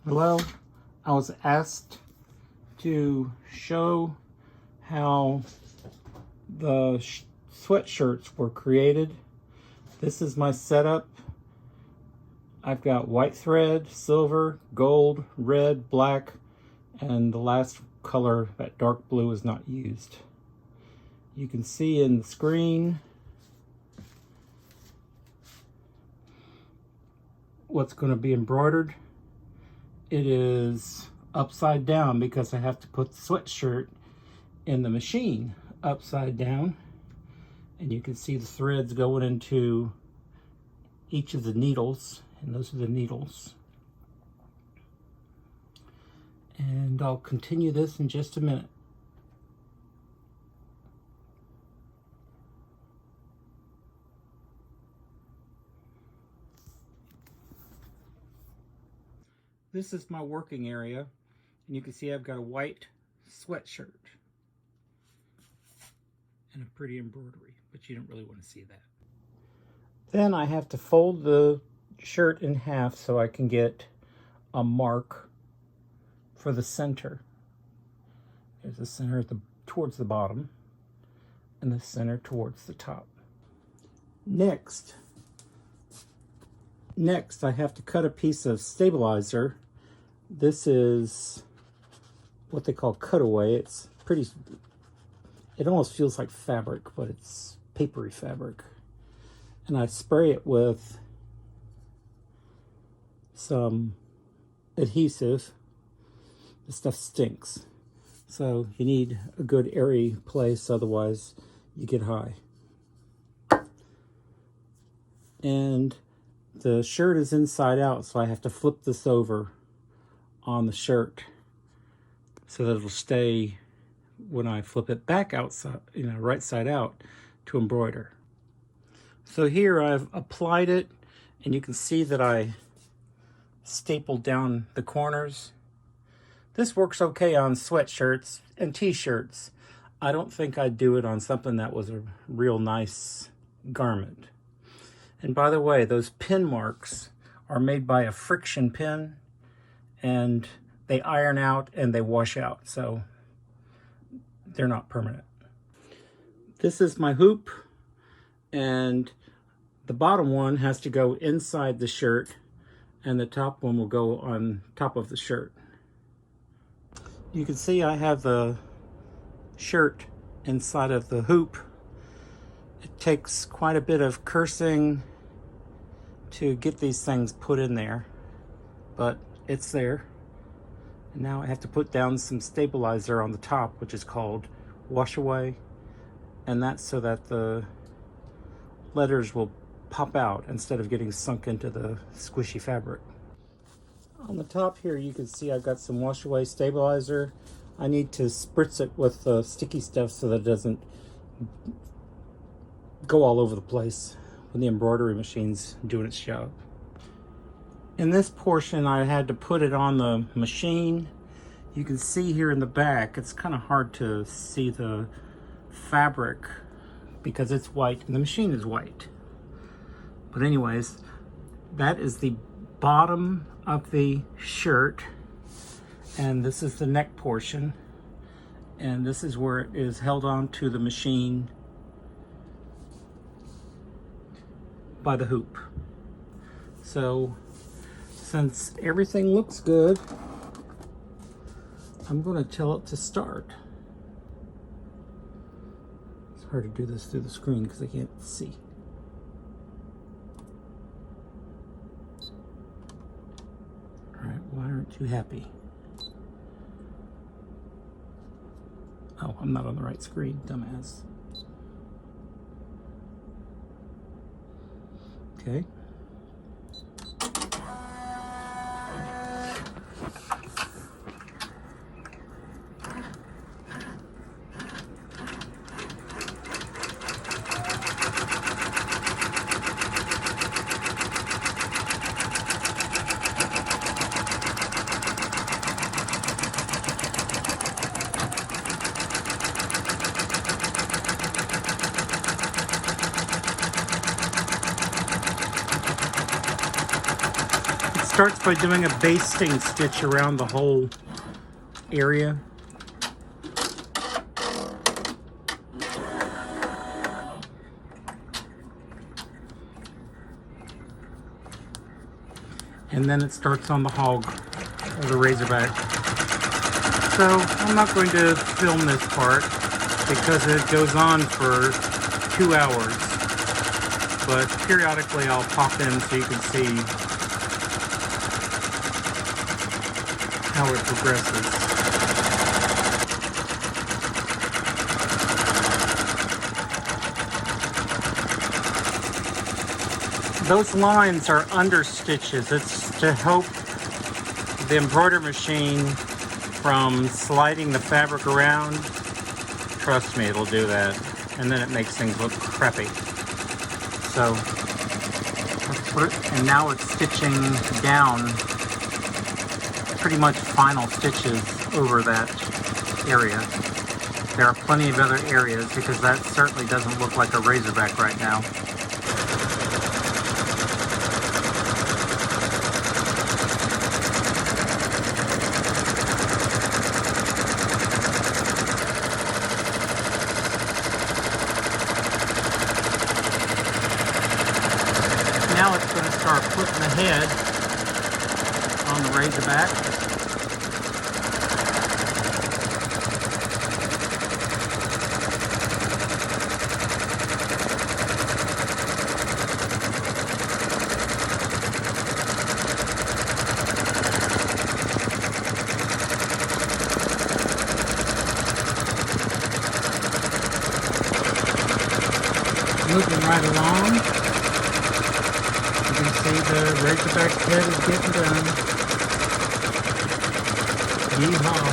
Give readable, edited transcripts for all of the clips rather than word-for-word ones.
Hello, I was asked to show how the sweatshirts were created. This is my setup. I've got white thread, silver, gold, red, black, and the last color, that dark blue, is not used. You can see in the screen what's going to be embroidered. It is upside down because I have to put the sweatshirt in the machine upside down. And you can see the threads going into each of the needles, and those are the needles. And I'll continue this in just a minute. This is my working area, and you can see I've got a white sweatshirt and a pretty embroidery, but you don't really want to see that. Then I have to fold the shirt in half so I can get a mark for the center. There's the center towards the bottom and the center towards the top. Next I have to cut a piece of stabilizer. This is what they call cutaway. It's pretty, it almost feels like fabric, but it's papery fabric. And I spray it with some adhesive. This stuff stinks. So you need a good airy place, otherwise you get high. And the shirt is inside out, so I have to flip this over on the shirt so that it'll stay when I flip it back outside, right side out, to embroider. So here I've applied it, and you can see that I stapled down the corners. This works okay on sweatshirts and t-shirts. I don't think I'd do it on something that was a real nice garment. And by the way, those pin marks are made by a friction pin, and they iron out and they wash out, so they're not permanent. This is my hoop, and the bottom one has to go inside the shirt, and the top one will go on top of the shirt. You can see I have the shirt inside of the hoop. It takes quite a bit of cursing to get these things put in there, but it's there. And now I have to put down some stabilizer on the top, which is called wash away, and that's so that the letters will pop out instead of getting sunk into the squishy fabric. On the top here you can see I've got some wash away stabilizer. I need to spritz it with sticky stuff so that it doesn't go all over the place when the embroidery machine's doing its job. In this portion I had to put it on the machine. You can see here in the back, it's kind of hard to see the fabric because it's white and the machine is white. But anyways, that is the bottom of the shirt, and this is the neck portion, and this is where it is held on to the machine by the hoop. So since everything looks good, I'm going to tell it to start. It's hard to do this through the screen because I can't see. Alright, why aren't you happy? Oh, I'm not on the right screen, dumbass. Okay. starts by doing a basting stitch around the whole area. And then it starts on the hog or the Razorback. So I'm not going to film this part because it goes on for 2 hours. But periodically I'll pop in so you can see how it progresses. Those lines are under stitches. It's to help the embroidery machine from sliding the fabric around. Trust me, it'll do that. And then it makes things look crappy. So, let's put it, and now it's stitching down pretty much final stitches over that area. There are plenty of other areas because that certainly doesn't look like a Razorback right now. Now it's going to start putting the head on the Razorback. Moving right along. You can see the Razorback head is getting done. Yeehaw.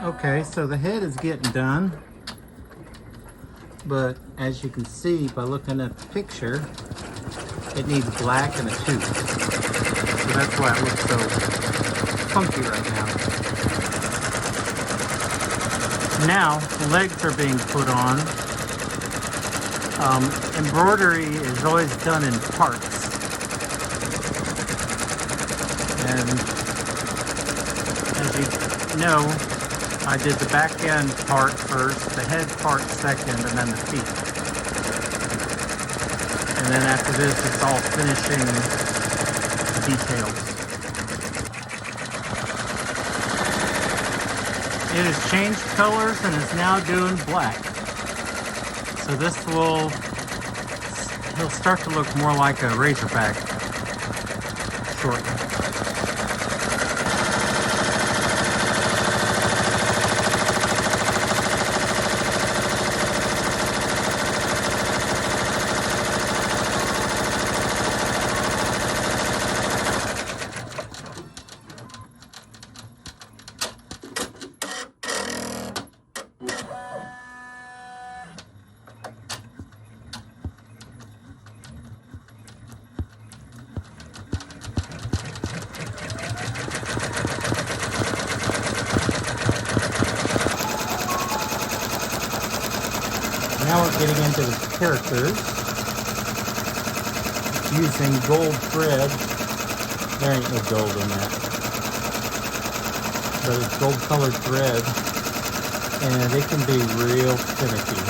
Okay, so the head is getting done. But as you can see by looking at the picture, it needs black and a tooth. So that's why it looks so funky right now. Now, the legs are being put on. Embroidery is always done in parts. And as you know, I did the back end part first, the head part second, and then the feet. And then after this, it's all finishing details. It has changed colors and is now doing black. So this he'll start to look more like a Razorback shortly. Now we're getting into the characters using gold thread. There ain't no gold in that, but it's gold colored thread, and it can be real finicky.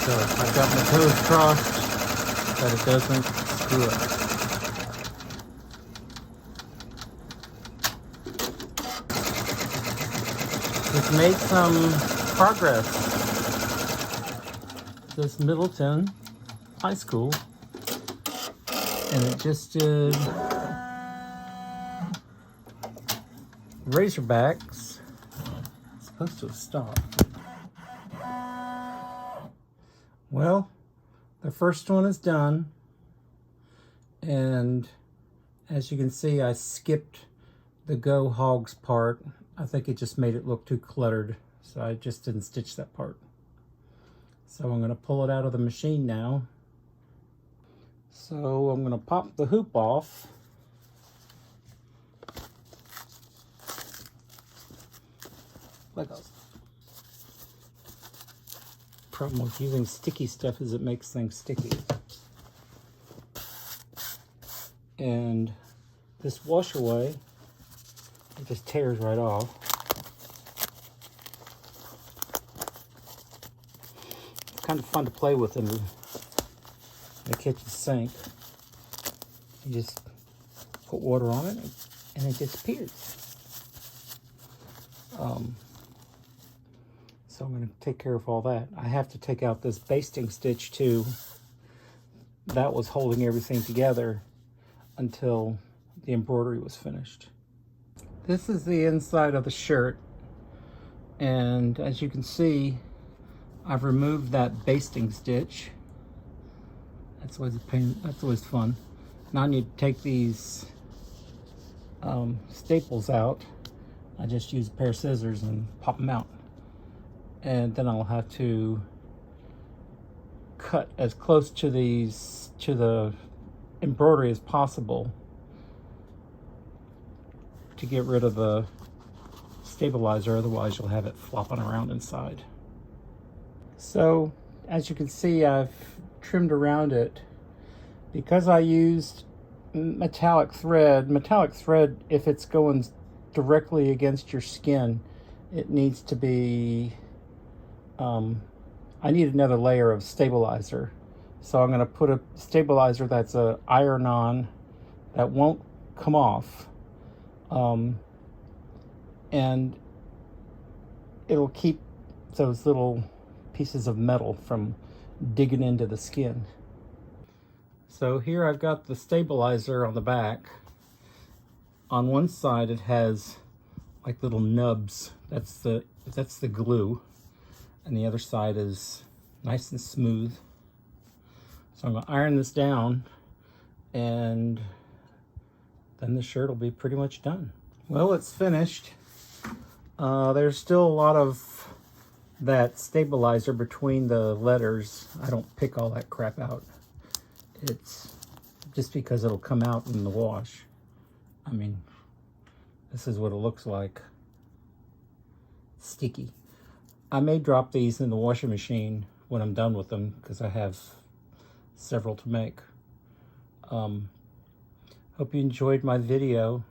So I've got my toes crossed that it doesn't screw up. We've made some progress. This Middleton High School, and it just did Razorbacks. It's supposed to have stopped. Well, the first one is done, and as you can see, I skipped the Go Hogs part. I think it just made it look too cluttered, so I just didn't stitch that part. So I'm going to pull it out of the machine now. So I'm going to pop the hoop off. Problem with using sticky stuff is it makes things sticky. And this wash away, it just tears right off. It's kind of fun to play with in the kitchen sink. You just put water on it and it disappears. So I'm going to take care of all that. I have to take out this basting stitch too. That was holding everything together until the embroidery was finished. This is the inside of the shirt, and as you can see, I've removed that basting stitch. That's always a pain. That's always fun. Now I need to take these staples out. I just use a pair of scissors and pop them out, and then I'll have to cut as close to the embroidery as possible to get rid of the stabilizer, otherwise you'll have it flopping around inside. So as you can see, I've trimmed around it. Because I used metallic thread, if it's going directly against your skin, it needs to be I need another layer of stabilizer. So I'm going to put a stabilizer that's a iron-on that won't come off. And it'll keep those little pieces of metal from digging into the skin. So here I've got the stabilizer on the back. On one side it has like little nubs. That's the glue. And the other side is nice and smooth. So I'm going to iron this down, and then the shirt will be pretty much done. Well, it's finished. There's still a lot of that stabilizer between the letters. I don't pick all that crap out. It's just because it'll come out in the wash. I mean, this is what it looks like. Sticky. I may drop these in the washing machine when I'm done with them, because I have several to make. Hope you enjoyed my video.